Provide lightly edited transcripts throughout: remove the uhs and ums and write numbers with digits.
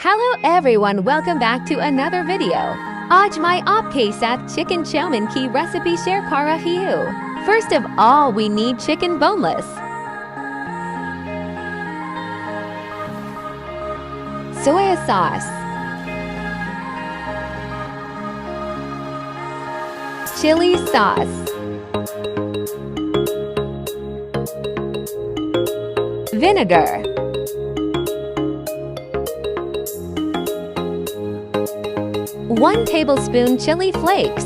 Hello everyone, welcome back to another video. आज मैं आपके साथ chicken chowmin की recipe share कर रही हूँ. First of all, we need chicken boneless. Soy sauce. Chili sauce. Vinegar. 1 tablespoon chili flakes.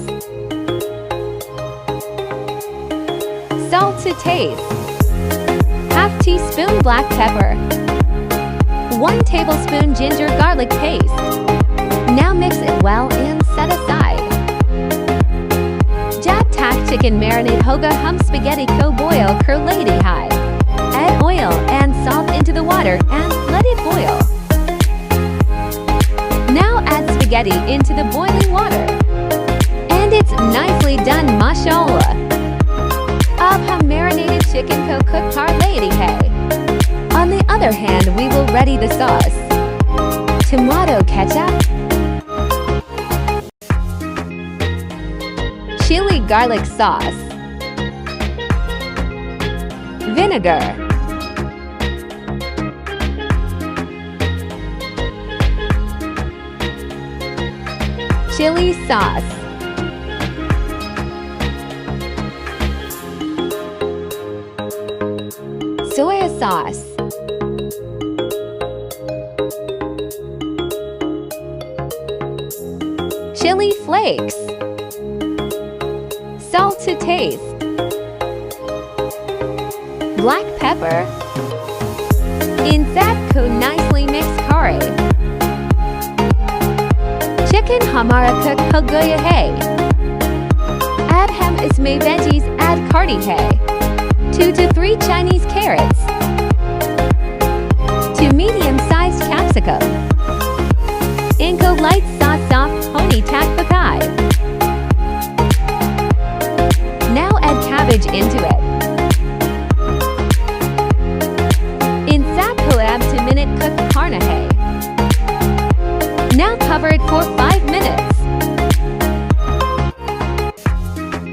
Salt to taste. Half teaspoon black pepper. 1 tablespoon ginger garlic paste. Now mix it well and set aside. Jab tak chicken marinade hoga hum spaghetti ko boil कर लेते हैं. Add oil and salt into the water and let it boil. Now add spaghetti into the boiling water. And it's nicely done, mashallah. अब हम marinated chicken को cook कर लेते हैं. On the other hand, we will ready the sauce. Tomato ketchup. Chili garlic sauce. Vinegar. Chili sauce. Soy sauce. Chili flakes. Salt to taste. Black pepper. Insert को nicely mix curry. Chicken हमारा cook हो गया है. Add ham इसमें veggies add curry है. 2 to 3 Chinese carrots. 2 medium-sized capsicum. इनको light sauce soft होने तक पकाएं. Now add cabbage into it. Insert को ab to minute cook करना है. Now cover it for 5 minutes.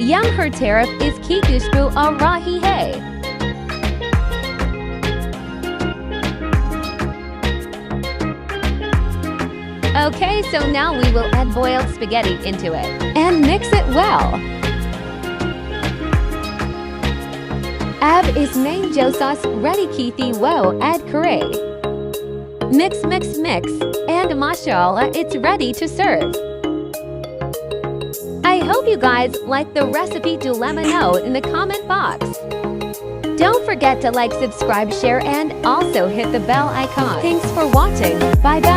Young her tariff is की खुशबू आ रही है. Okay, so now we will add boiled spaghetti into it and mix it well. Ab is main jo sauce ready की थी वो add curry. Mix, mix, mix, and mashallah, it's ready to serve. I hope you guys like the recipe. Do let me know in the comment box. Don't forget to like, subscribe, share, and also hit the bell icon. Thanks for watching. Bye bye.